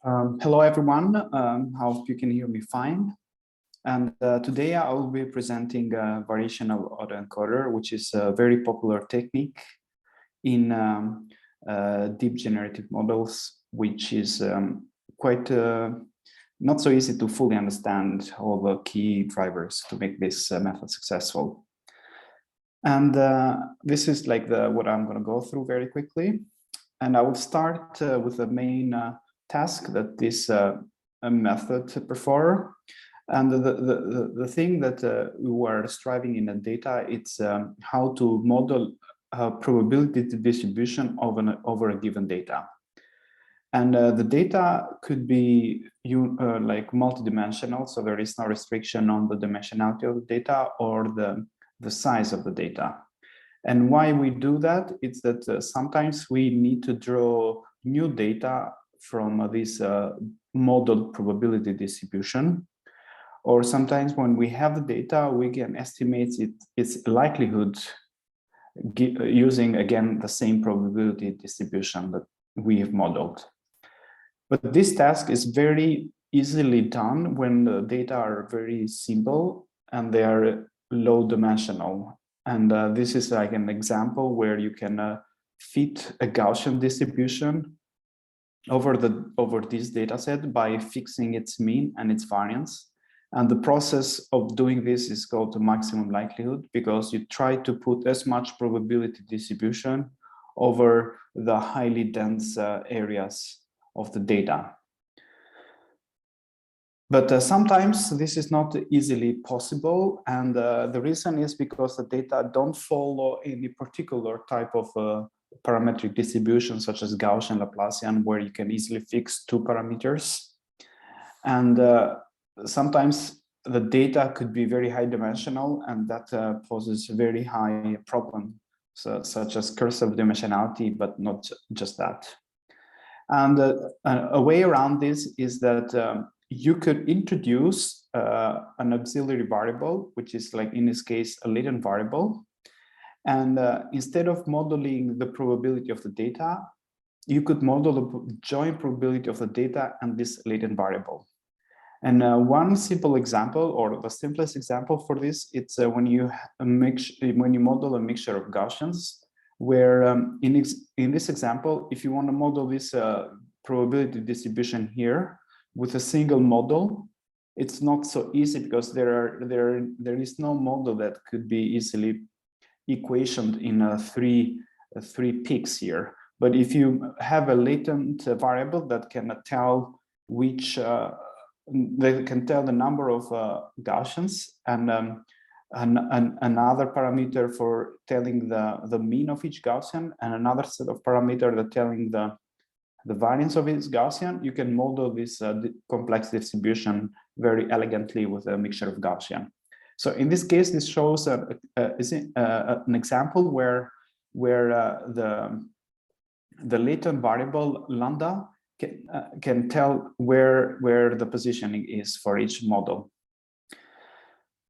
Hello, everyone. Hope you can hear me fine. And today I will be presenting a variational autoencoder, which is a very popular technique in deep generative models, which is quite not so easy to fully understand all the key drivers to make this method successful. And this is like what I'm going to go through very quickly. And I will start with the main task that this method perform. And the thing that we were striving in the data, it's how to model probability distribution over a given data. And the data could be like multidimensional, so there is no restriction on the dimensionality of the data or the size of the data. And why we do that? It's that sometimes we need to draw new data from this modeled probability distribution. Or sometimes when we have the data, we can estimate its likelihood using, again, the same probability distribution that we have modeled. But this task is very easily done when the data are very simple and they are low dimensional. And this is like an example where you can fit a Gaussian distribution over this data set by fixing its mean and its variance. And the process of doing this is called the maximum likelihood, because you try to put as much probability distribution over the highly dense areas of the data. But sometimes this is not easily possible, and the reason is because the data don't follow any particular type of parametric distribution, such as Gaussian, Laplacian, where you can easily fix two parameters. And sometimes the data could be very high dimensional, and that poses very high problem, such as cursive dimensionality, but not just that. And a way around this is that you could introduce an auxiliary variable, which is like in this case a latent variable. And instead of modeling the probability of the data, you could model the joint probability of the data and this latent variable. And one simple example, or the simplest example for this, it's when you model a mixture of Gaussians, where in this example, if you want to model this probability distribution here with a single model, it's not so easy because there is no model that could be easily equationed in three peaks here. But if you have a latent variable that can tell which they can tell the number of Gaussians and another parameter for telling the mean of each Gaussian and another set of parameter that telling the variance of each Gaussian, you can model this complex distribution very elegantly with a mixture of Gaussian. So in this case, this shows an example where the latent variable lambda can tell where the positioning is for each model.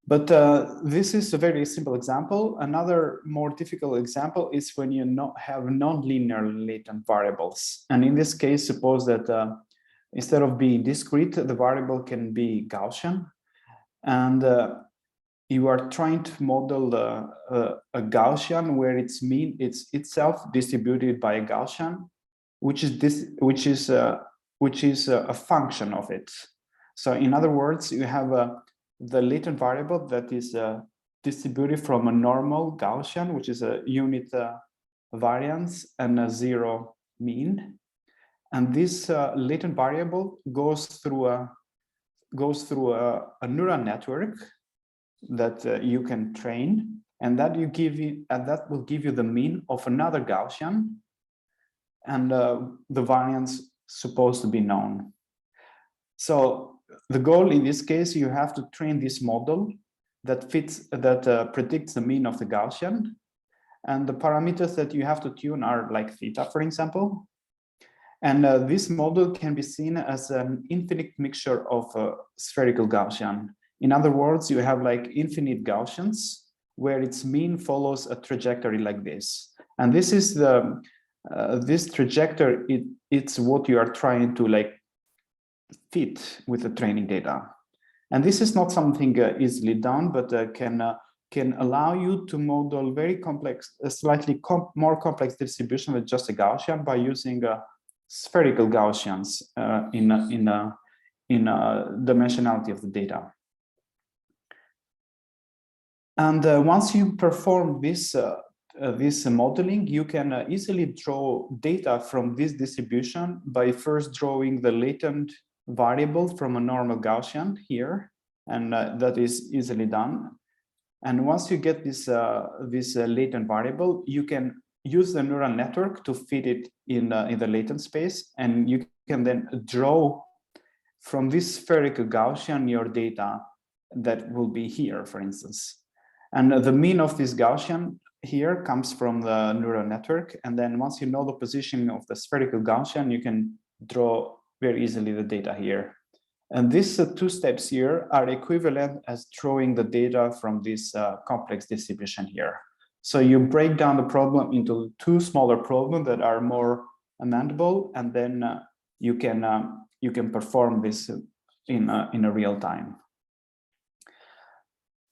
But this is a very simple example. Another more difficult example is when you have non-linear latent variables. And in this case, suppose that instead of being discrete, the variable can be Gaussian. And you are trying to model a Gaussian where its mean it's itself distributed by a Gaussian, which is a function of it. So in other words, you have the latent variable that is distributed from a normal Gaussian, which is a unit variance and a zero mean. And this latent variable goes through a neural network that you can train, and that will give you the mean of another Gaussian, and the variance supposed to be known. So the goal in this case, you have to train this model that predicts the mean of the Gaussian, and the parameters that you have to tune are like theta, for example. And this model can be seen as an infinite mixture of spherical Gaussian. In other words, you have like infinite Gaussians where its mean follows a trajectory like this. And this trajectory, it's what you are trying to like fit with the training data. And this is not something easily done, but can allow you to model very complex, slightly more complex distribution with just a Gaussian by using spherical Gaussians in dimensionality of the data. And once you perform this modeling, you can easily draw data from this distribution by first drawing the latent variable from a normal Gaussian here, and that is easily done. And once you get this latent variable, you can use the neural network to fit it in the latent space, and you can then draw from this spherical Gaussian your data that will be here, for instance. And the mean of this Gaussian here comes from the neural network. And then once you know the position of the spherical Gaussian, you can draw very easily the data here. And these two steps here are equivalent as drawing the data from this complex distribution here. So you break down the problem into two smaller problems that are more amendable, and then you can perform this in a real time.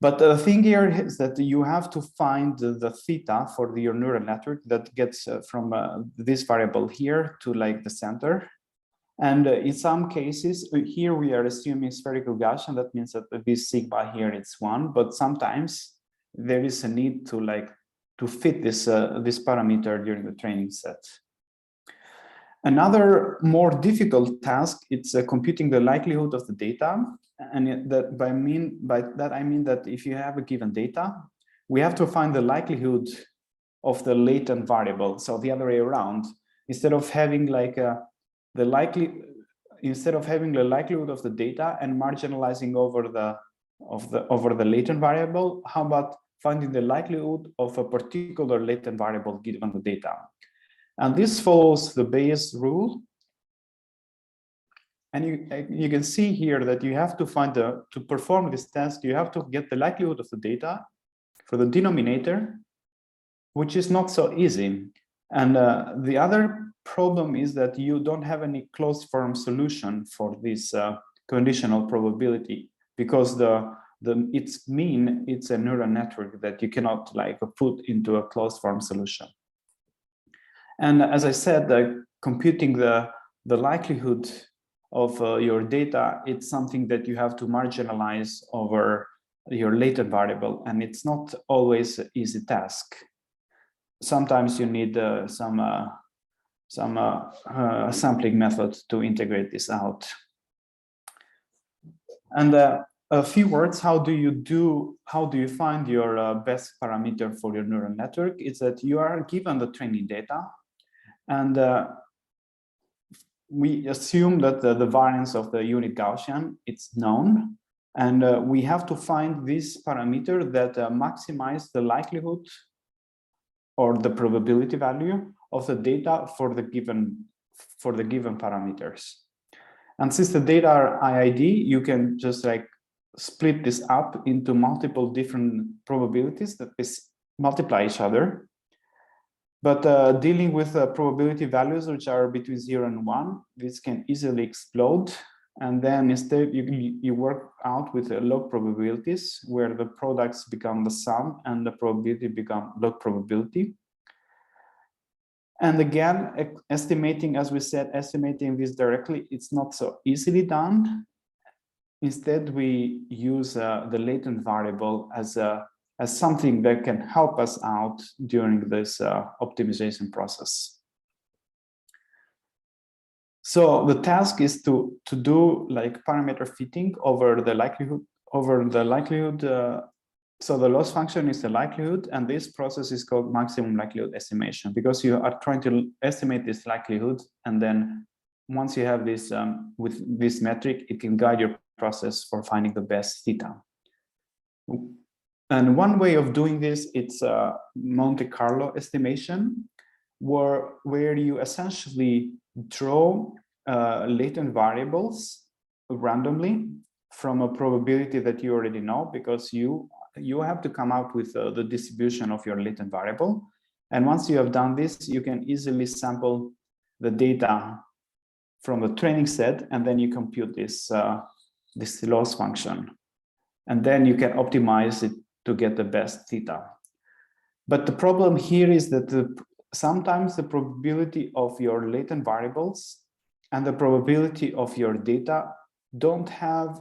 But the thing here is that you have to find the theta for your neural network that gets from this variable here to like the center. And in some cases, here we are assuming spherical Gaussian. That means that this sigma here is 1. But sometimes there is a need to fit this this parameter during the training set. Another more difficult task, it's computing the likelihood of the data. And that by that I mean that if you have a given data, we have to find the likelihood of the latent variable. So the other way around, instead of having the likelihood of the data and marginalizing over the latent variable, how about finding the likelihood of a particular latent variable given the data? And this follows the Bayes rule. And you can see here that you have to to perform this task, you have to get the likelihood of the data for the denominator, which is not so easy. And the other problem is that you don't have any closed form solution for this conditional probability, because its mean, it's a neural network that you cannot put into a closed form solution. And as I said, computing the likelihood of your data, it's something that you have to marginalize over your latent variable, and it's not always an easy task. Sometimes you need some sampling method to integrate this out. And a few words, how do you find your best parameter for your neural network? Is that you are given the training data, and we assume that the variance of the unit Gaussian, it's known, and we have to find this parameter that maximize the likelihood or the probability value of the data for the given parameters. And since the data are IID, you can just split this up into multiple different probabilities that multiply each other. But dealing with probability values which are between 0 and 1, this can easily explode. And then instead you work out with log probabilities, where the products become the sum and the probability become log probability. And again, estimating, as we said, estimating this directly, it's not so easily done. Instead, we use the latent variable as something that can help us out during this optimization process. So the task is to do parameter fitting over the likelihood. So the loss function is the likelihood, and this process is called maximum likelihood estimation, because you are trying to estimate this likelihood, and then once you have this with this metric, it can guide your process for finding the best theta. And one way of doing this, it's Monte Carlo estimation, where you essentially draw latent variables randomly from a probability that you already know, because you have to come out with the distribution of your latent variable. And once you have done this, you can easily sample the data from the training set, and then you compute this this loss function, and then you can optimize it to get the best theta. But the problem here is that sometimes the probability of your latent variables and the probability of your data don't have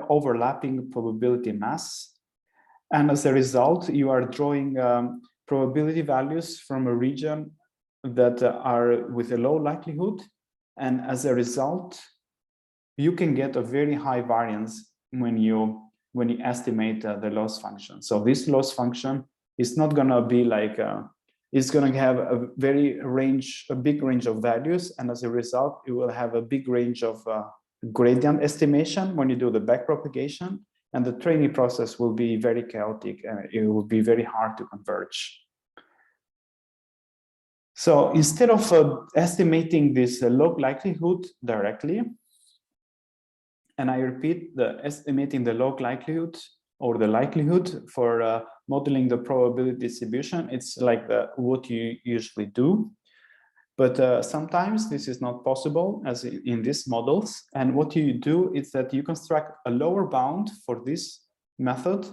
overlapping probability mass, and as a result, you are drawing probability values from a region that are with a low likelihood, and as a result, you can get a very high variance when you estimate the loss function. So this loss function is not going to be like it's going to have a big range of values, and as a result, it will have a big range of gradient estimation when you do the backpropagation, and the training process will be very chaotic and it will be very hard to converge. So instead of estimating this log likelihood directly, and I repeat, estimating the log likelihood or the likelihood for modeling the probability distribution, it's like what you usually do. But sometimes this is not possible as in these models. And what you do is that you construct a lower bound for this method,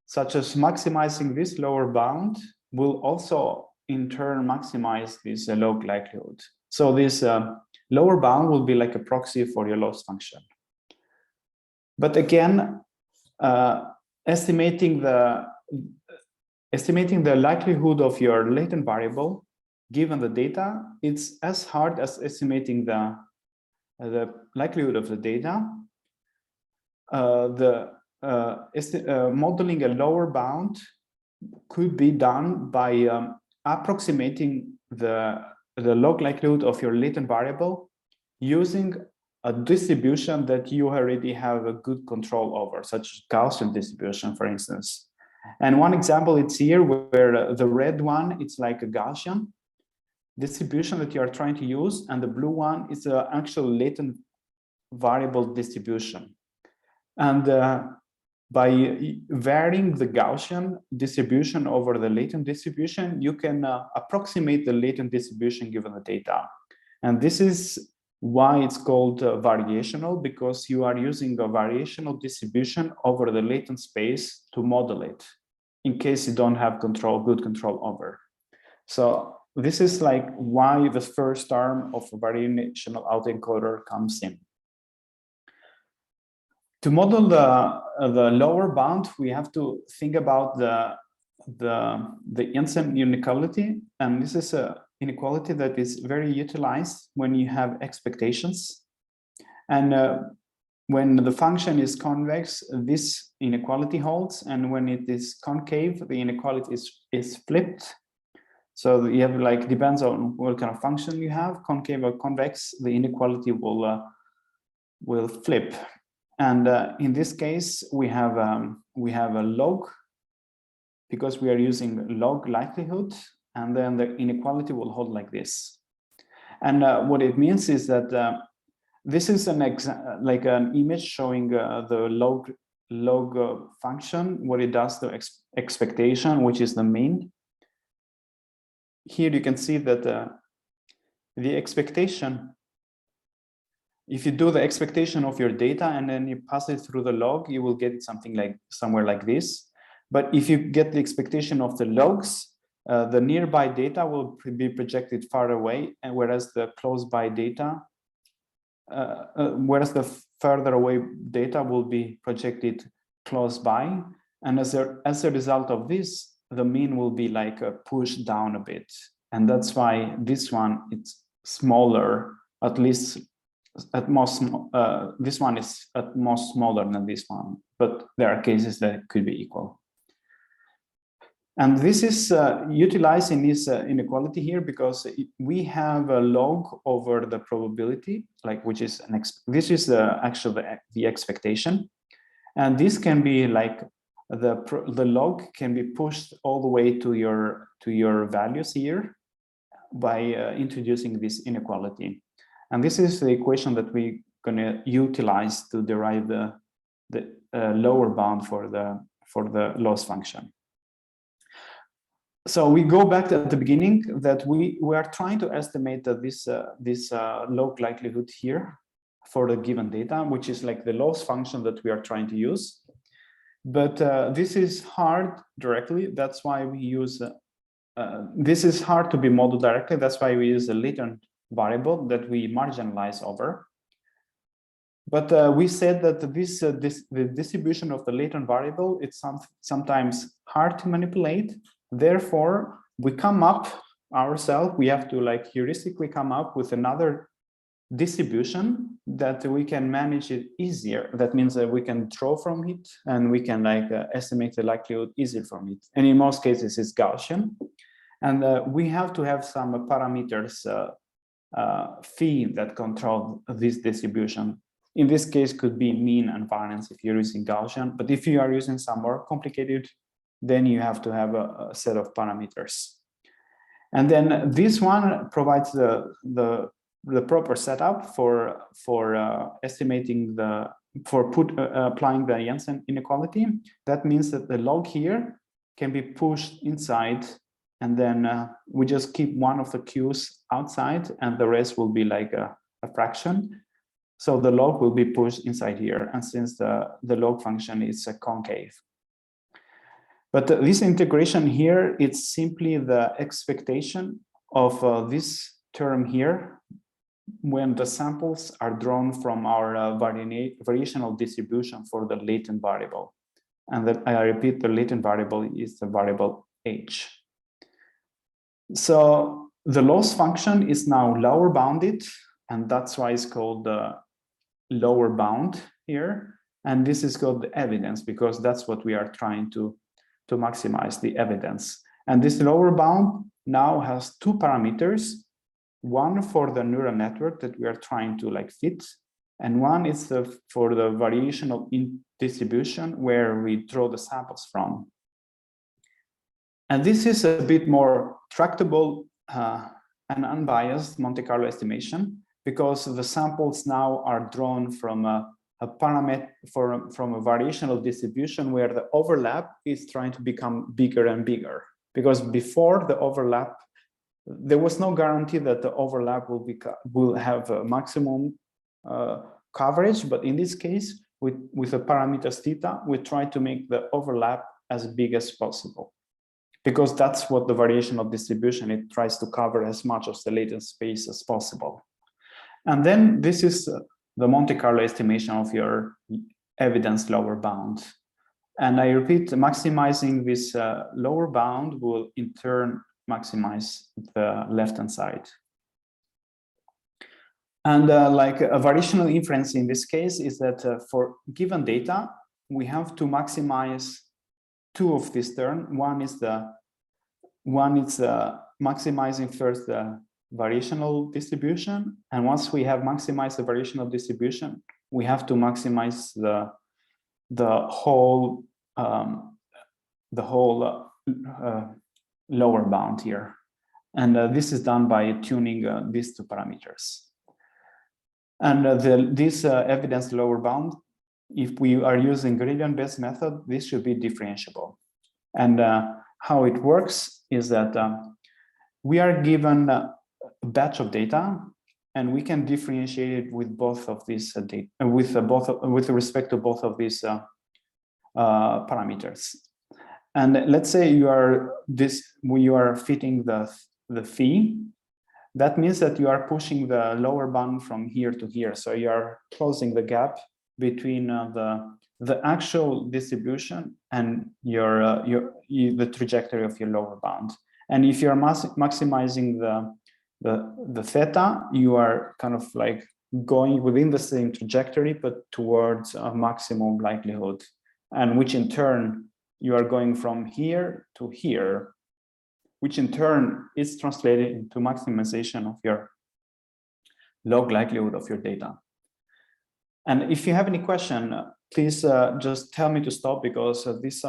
such as maximizing this lower bound will also in turn maximize this log likelihood. So this lower bound will be like a proxy for your loss function. But again, estimating the likelihood of your latent variable given the data, it's as hard as estimating the likelihood of the data. Modeling a lower bound could be done by approximating the log likelihood of your latent variable using a distribution that you already have a good control over, such as Gaussian distribution, for instance. And one example it's here where the red one, it's like a Gaussian distribution that you are trying to use, and the blue one is an actual latent variable distribution. And by varying the Gaussian distribution over the latent distribution, you can approximate the latent distribution given the data. And this is why it's called variational, because you are using a variational distribution over the latent space to model it, in case you don't have good control over. So this is like why the first term of a variational autoencoder comes in. To model the lower bound, we have to think about the Jensen inequality, and this is a inequality that is very utilized when you have expectations. And when the function is convex, this inequality holds, and when it is concave, the inequality is flipped. So you have like, depends on what kind of function you have, concave or convex, the inequality will flip. And in this case, we have a log, because we are using log likelihood, and then the inequality will hold like this. And what it means is that this is like an image showing the log function, what it does to expectation, which is the mean. Here you can see that the expectation, if you do the expectation of your data and then you pass it through the log, you will get something like somewhere like this. But if you get the expectation of the logs, the nearby data will be projected far away, and whereas the close by data, whereas the further away data will be projected close by, and as a result of this, the mean will be like pushed down a bit, and that's why this one it's smaller, at least at most. This one is at most smaller than this one, but there are cases that could be equal. And this is utilized in this inequality here because we have a log over the probability, like which is this is actually the expectation, and this can be like the log can be pushed all the way to your values here by introducing this inequality, and this is the equation that we're going to utilize to derive the lower bound for the loss function. So we go back to the beginning that we are trying to estimate this log likelihood here for the given data, which is like the loss function that we are trying to use. But this is hard directly. That's why we use, this is hard to be modeled directly. That's why we use a latent variable that we marginalize over. But we said that the distribution of the latent variable, it's sometimes hard to manipulate. Therefore, we come up ourselves, we have to like heuristically come up with another distribution that we can manage it easier. That means that we can draw from it and we can like estimate the likelihood easier from it. And in most cases, it's Gaussian. And we have to have some parameters phi that control this distribution. In this case, could be mean and variance if you're using Gaussian. But if you are using some more complicated, then you have to have a set of parameters. And then this one provides the proper setup for estimating applying the Jensen inequality. That means that the log here can be pushed inside, and then we just keep one of the q's outside, and the rest will be like a fraction. So the log will be pushed inside here, and since the log function is concave. But this integration here, it's simply the expectation of this term here when the samples are drawn from our variational distribution for the latent variable. And that, I repeat, the latent variable is the variable h. So the loss function is now lower bounded, and that's why it's called the lower bound here. And this is called the evidence, because that's what we are trying to maximize, the evidence. And this lower bound now has two parameters, one for the neural network that we are trying to like fit, and one is for the variational distribution where we draw the samples from. And this is a bit more tractable and unbiased Monte Carlo estimation, because the samples now are drawn from a parameter from a variational distribution where the overlap is trying to become bigger and bigger. Because before the overlap, there was no guarantee that the overlap will have a maximum coverage. But in this case, with the parameters theta, we try to make the overlap as big as possible, because that's what the variational distribution, it tries to cover as much of the latent space as possible. And then this is the Monte Carlo estimation of your evidence lower bound. And I repeat, maximizing this lower bound will in turn maximize the left-hand side. And like a variational inference in this case is that for given data, we have to maximize two of this term. One is maximizing first the variational distribution, and once we have maximized the variational distribution, we have to maximize the whole lower bound here, and this is done by tuning these two parameters. And this evidence lower bound, if we are using gradient-based method, this should be differentiable. And how it works is that we are given a batch of data, and we can differentiate it with both of these data, with respect to both of these parameters. And let's say you are fitting the phi. That means that you are pushing the lower bound from here to here. So you are closing the gap between the actual distribution and the trajectory of your lower bound. And if you're maximizing the theta, you are kind of like going within the same trajectory, but towards a maximum likelihood, and which in turn you are going from here to here, which in turn is translated into maximization of your log likelihood of your data. And if you have any question, please just tell me to stop, because these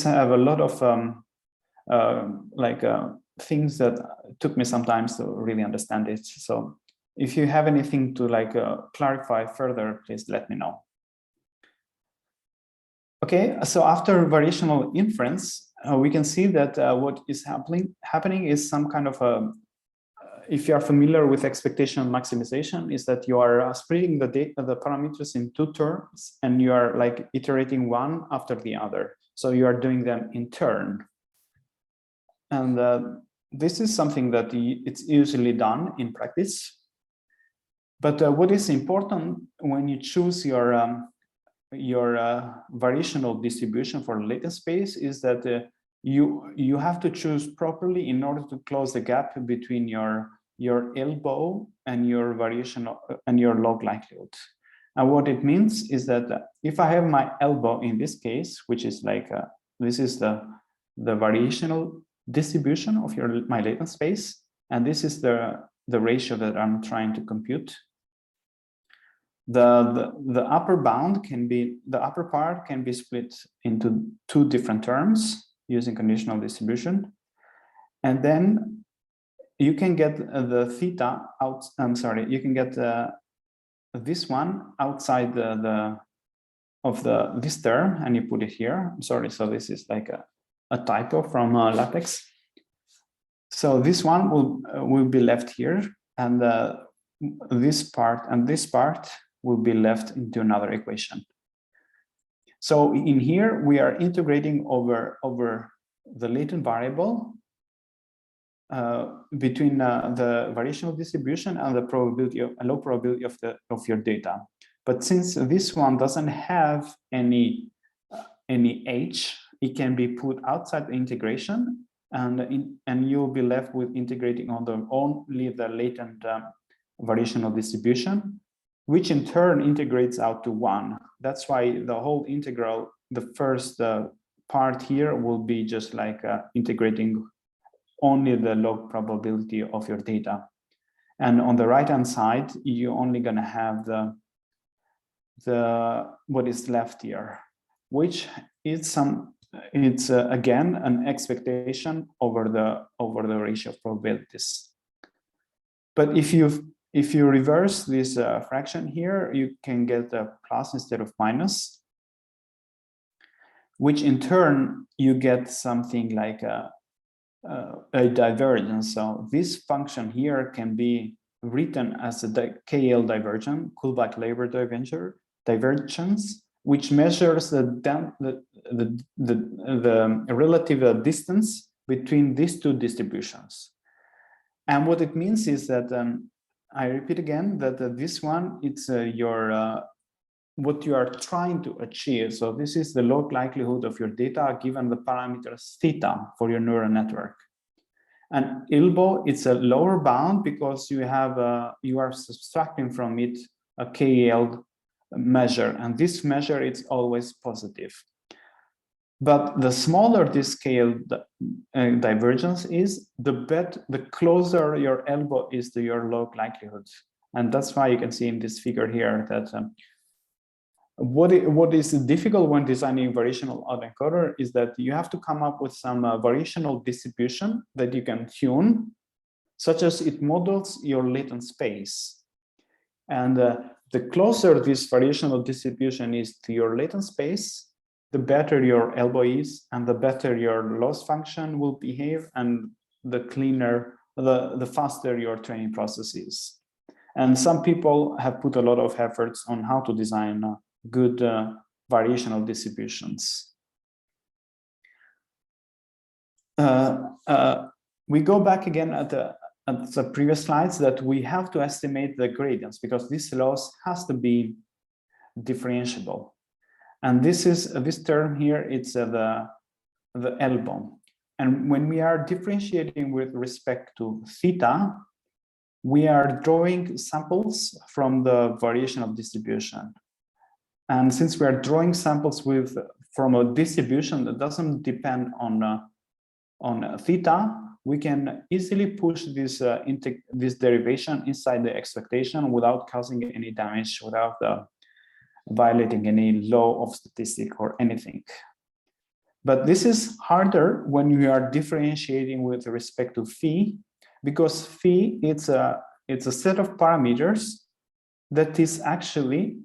have a lot of things that took me some time to really understand it. So if you have anything to clarify further, please let me know. Okay, so after variational inference, we can see that what is happening is some kind of a, if you are familiar with expectation maximization, is that you are splitting the parameters in two terms, and you are like iterating one after the other. So you are doing them in turn. And this is something that it's usually done in practice. But what is important when you choose your variational distribution for latent space is that you have to choose properly in order to close the gap between your ELBO and your variational and your log likelihood. And what it means is that if I have my ELBO in this case, which is like this is the variational distribution of my latent space, and this is the ratio that I'm trying to compute. The upper bound can be, the upper part can be split into two different terms using conditional distribution, and then you can get the theta out. I'm sorry, you can get this one outside this term, and you put it here. I'm sorry, so this is like a typo from LaTeX. So this one will be left here, and this part and this part will be left into another equation. So in here we are integrating over the latent variable between the variational distribution and the probability of low probability of your data. But since this one doesn't have any h, it can be put outside the integration, and you'll be left with integrating on only the latent variational distribution, which in turn integrates out to 1. That's why the whole integral, the first part here will be just like integrating only the log probability of your data. And on the right-hand side, you're only going to have what is left here, which is it's again an expectation over the ratio of probabilities. But if you reverse this fraction here, you can get a plus instead of minus, which in turn you get something like a divergence. So this function here can be written as a KL divergence, Kullback-Leibler divergence, which measures the relative distance between these two distributions. And what it means is that I repeat again that this one, it's what you are trying to achieve. So this is the log likelihood of your data given the parameters theta for your neural network. And ELBO, it's a lower bound because you are subtracting from it a KL measure, and this measure is always positive. But the smaller this scale divergence is, the closer your ELBO is to your log likelihood. And that's why you can see in this figure here that what is difficult when designing variational autoencoder is that you have to come up with some variational distribution that you can tune, such as it models your latent space. And the closer this variational distribution is to your latent space, the better your ELBO is, and the better your loss function will behave, and the cleaner, the faster your training process is. And some people have put a lot of efforts on how to design good variational distributions. We go back again at the previous slides that we have to estimate the gradients because this loss has to be differentiable. And this term here, it's the ELBO. And when we are differentiating with respect to theta, we are drawing samples from the variational distribution. And since we are drawing samples from a distribution that doesn't depend on theta, we can easily push this derivation inside the expectation without causing any damage, without violating any law of statistic or anything. But this is harder when we are differentiating with respect to phi, because phi it's a set of parameters that is actually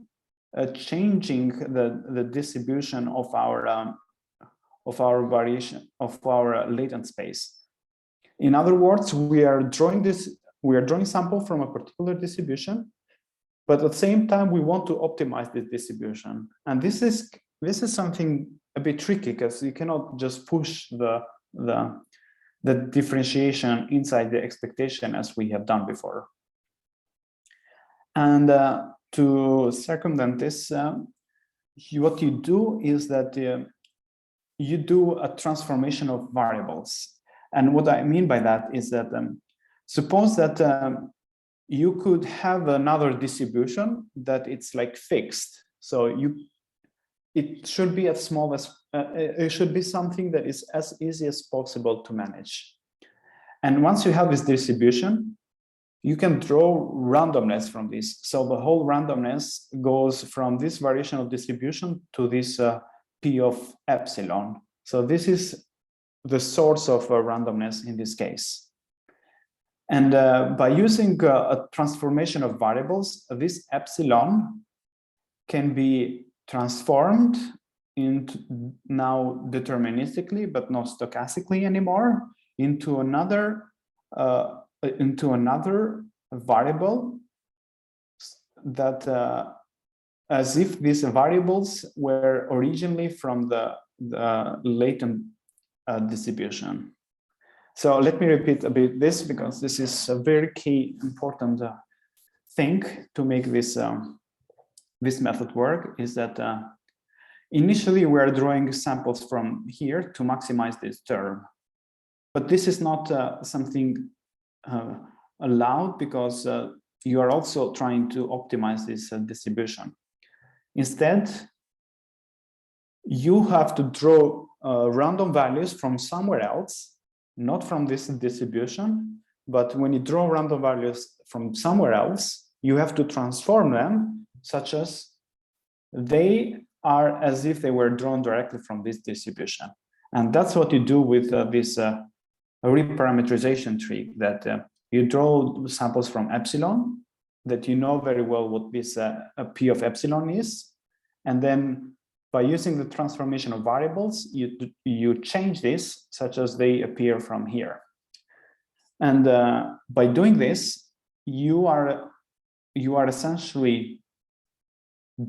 changing the distribution of our our variation of our latent space. In other words, we are drawing sample from a particular distribution, but at the same time we want to optimize this distribution. And this is something a bit tricky, because you cannot just push the differentiation inside the expectation as we have done before. And to circumvent this, what you do is that you do a transformation of variables. And what I mean by that is that suppose that you could have another distribution that it's like fixed. So it should be as small as, it should be something that is as easy as possible to manage. And once you have this distribution, you can draw randomness from this. So the whole randomness goes from this variational distribution to this P of epsilon. So this is the source of randomness in this case. And by using a transformation of variables, this epsilon can be transformed into, now deterministically, but not stochastically anymore, into another variable that as if these variables were originally from the latent distribution. So let me repeat a bit this, because this is a very key important thing to make this this method work, is that initially we are drawing samples from here to maximize this term, but this is not something allowed, because you are also trying to optimize this distribution. Instead, you have to draw random values from somewhere else, not from this distribution, but when you draw random values from somewhere else, you have to transform them such as they are as if they were drawn directly from this distribution. And that's what you do with this reparameterization trick, that you draw samples from epsilon, that you know very well what this P of epsilon is, and then by using the transformation of variables, you change this such as they appear from here. And by doing this, you are essentially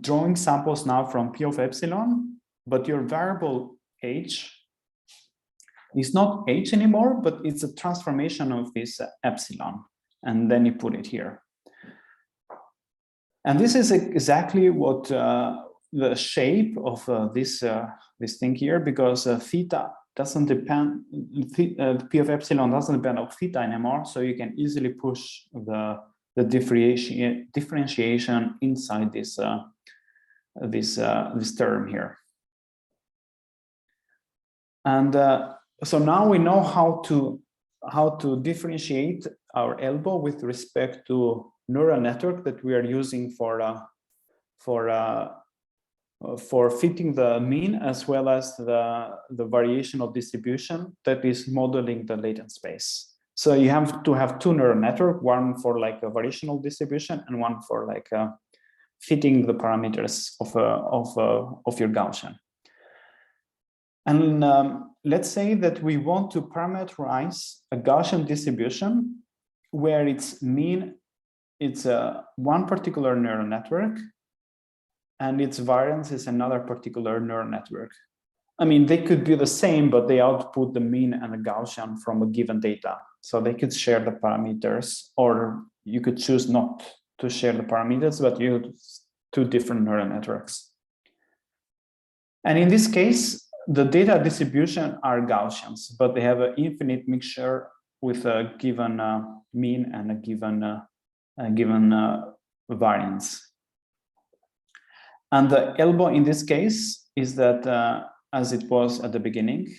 drawing samples now from P of epsilon, but your variable h is not h anymore, but it's a transformation of this epsilon, and then you put it here. And this is exactly what the shape of this thing here, because theta doesn't depend, P of epsilon doesn't depend on theta anymore, so you can easily push the differentiation inside this this term here. And so now we know how to differentiate our ELBO with respect to neural network that we are using for fitting the mean, as well as the variational distribution that is modeling the latent space. So you have to have two neural network, one for like a variational distribution and one for like fitting the parameters of your Gaussian. And let's say that we want to parameterize a Gaussian distribution where its mean, it's one particular neural network, and its variance is another particular neural network. I mean, they could be the same, but they output the mean and the Gaussian from a given data. So they could share the parameters, or you could choose not to share the parameters, but you have two different neural networks. And in this case, the data distribution are Gaussians, but they have an infinite mixture with a given mean and a given variance. And the ELBO in this case is that, as it was at the beginning,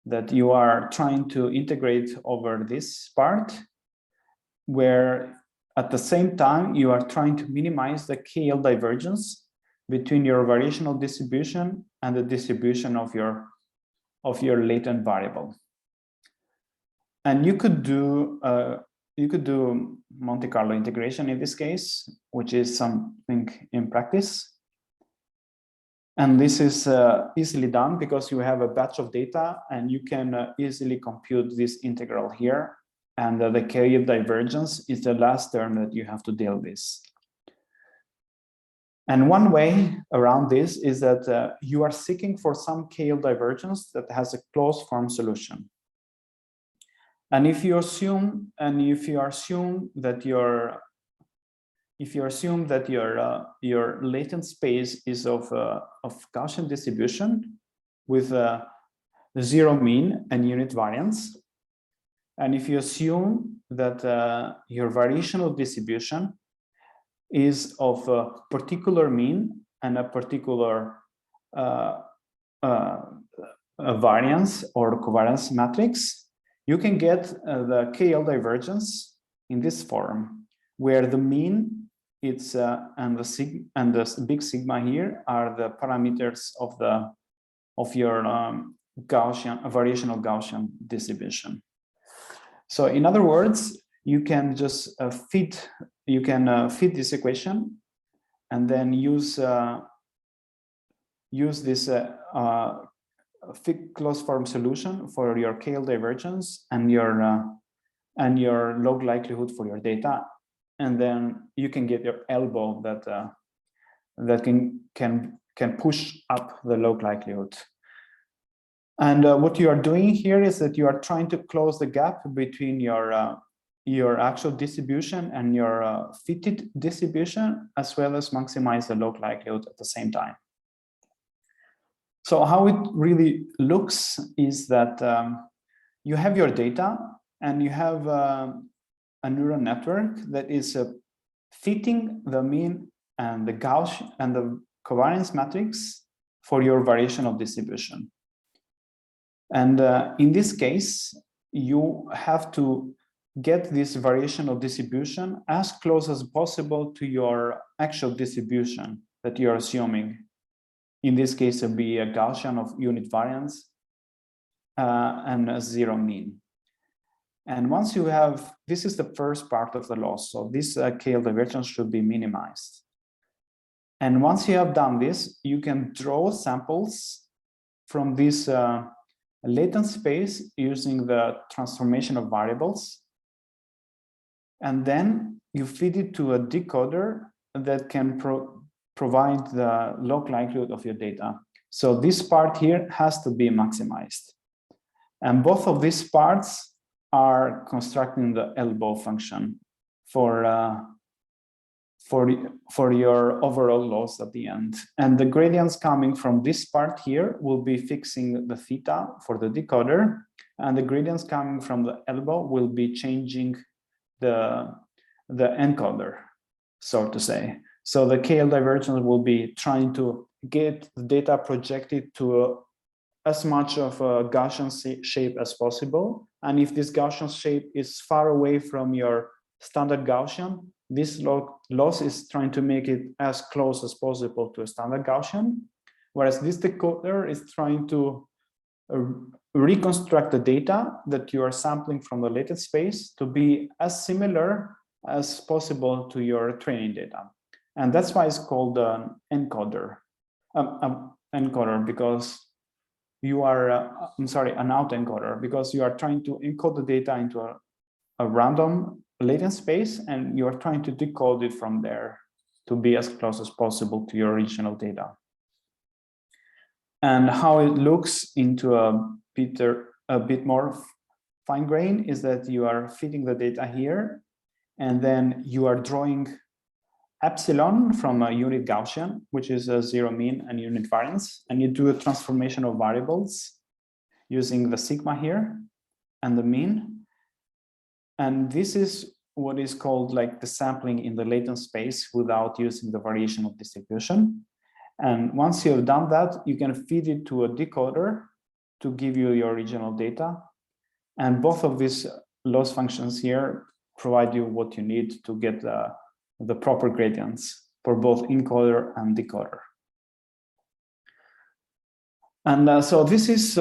that you are trying to integrate over this part, where at the same time you are trying to minimize the KL divergence between your variational distribution and the distribution of your latent variable. And you could do Monte Carlo integration in this case, which is something in practice. And this is easily done because you have a batch of data and you can easily compute this integral here. And the KL divergence is the last term that you have to deal with. And one way around this is that you are seeking for some KL divergence that has a closed form solution. And if you assume that your latent space is of Gaussian distribution with zero mean and unit variance, and if you assume that your variational distribution is of a particular mean and a particular variance or covariance matrix, you can get the KL divergence in this form, where the mean and the big sigma here are the parameters of your variational Gaussian distribution. So in other words, you can just fit this equation and then use this closed form solution for your KL divergence and your log likelihood for your data, and then you can get your ELBO that can push up the log likelihood. And what you are doing here is that you are trying to close the gap between your actual distribution and your fitted distribution, as well as maximize the log likelihood at the same time. So how it really looks is that you have your data and you have a neural network that is fitting the mean and the Gaussian and the covariance matrix for your variational distribution. And in this case, you have to get this variational distribution as close as possible to your actual distribution that you're assuming. In this case, it would be a Gaussian of unit variance and a zero mean. And once you have, this is the first part of the loss. So this KL divergence should be minimized. And once you have done this, you can draw samples from this latent space using the transformation of variables. And then you feed it to a decoder that can provide the log likelihood of your data. So this part here has to be maximized. And both of these parts are constructing the ELBO function for your overall loss at the end. And the gradients coming from this part here will be fixing the theta for the decoder, and the gradients coming from the ELBO will be changing the encoder, so to say. So the KL divergence will be trying to get the data projected to as much of a Gaussian shape as possible. And if this Gaussian shape is far away from your standard Gaussian, this loss is trying to make it as close as possible to a standard Gaussian, whereas this decoder is trying to reconstruct the data that you are sampling from the latent space to be as similar as possible to your training data. And that's why it's called an encoder, because you are, an autoencoder, because you are trying to encode the data into a random latent space, and you are trying to decode it from there to be as close as possible to your original data. And how it looks into a bit more fine grain is that you are feeding the data here, and then you are drawing epsilon from a unit Gaussian, which is a zero mean and unit variance, and you do a transformation of variables using the sigma here and the mean. And this is what is called like the sampling in the latent space without using the variational distribution. And once you have done that, you can feed it to a decoder to give you your original data. And both of these loss functions here provide you what you need to get the proper gradients for both encoder and decoder. And so this is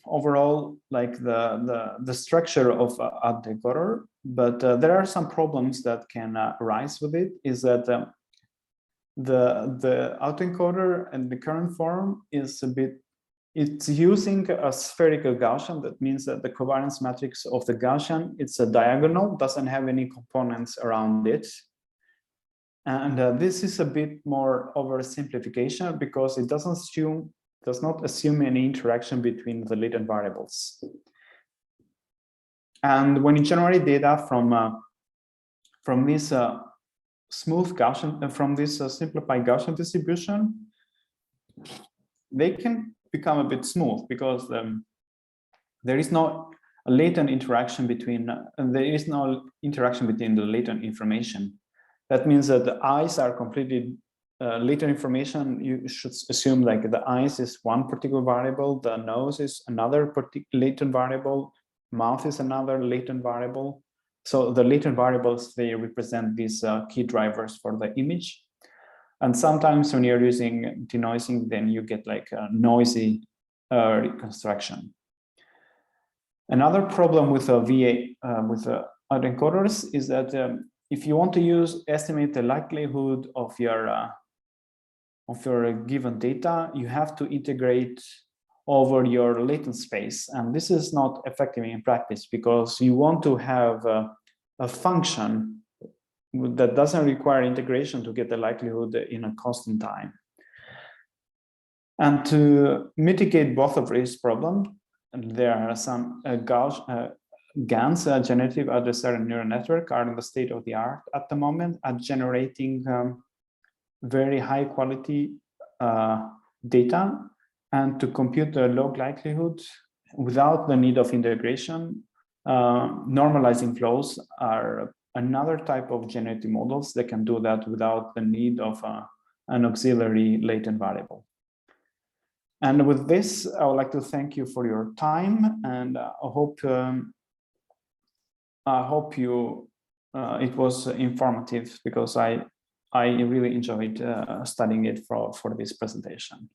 overall like the structure of a decoder, but there are some problems that can arise with it. Is that the autoencoder in the current form is it's using a spherical Gaussian. That means that the covariance matrix of the Gaussian, it's a diagonal, doesn't have any components around it. And this is a bit more oversimplification because it does not assume any interaction between the latent variables. And when you generate data from this smooth Gaussian, from this simplified Gaussian distribution, they can become a bit smooth because there is no latent interaction between, the latent information. That means that the eyes are completely latent information. You should assume like the eyes is one particular variable, the nose is another latent variable, mouth is another latent variable. So the latent variables, they represent these key drivers for the image. And sometimes when you're using denoising, then you get like a noisy reconstruction. Another problem with autoencoders is that if you want to estimate the likelihood of your given data, you have to integrate over your latent space, and this is not effective in practice because you want to have a function that doesn't require integration to get the likelihood in a constant time. And to mitigate both of these problems, there are some GANs, generative adversarial neural network, are in the state of the art at the moment at generating very high quality data, and to compute the log likelihood without the need of integration. Normalizing flows are another type of generative models that can do that without the need of an auxiliary latent variable. And with this, I would like to thank you for your time, and I hope it was informative because I really enjoyed studying it for this presentation.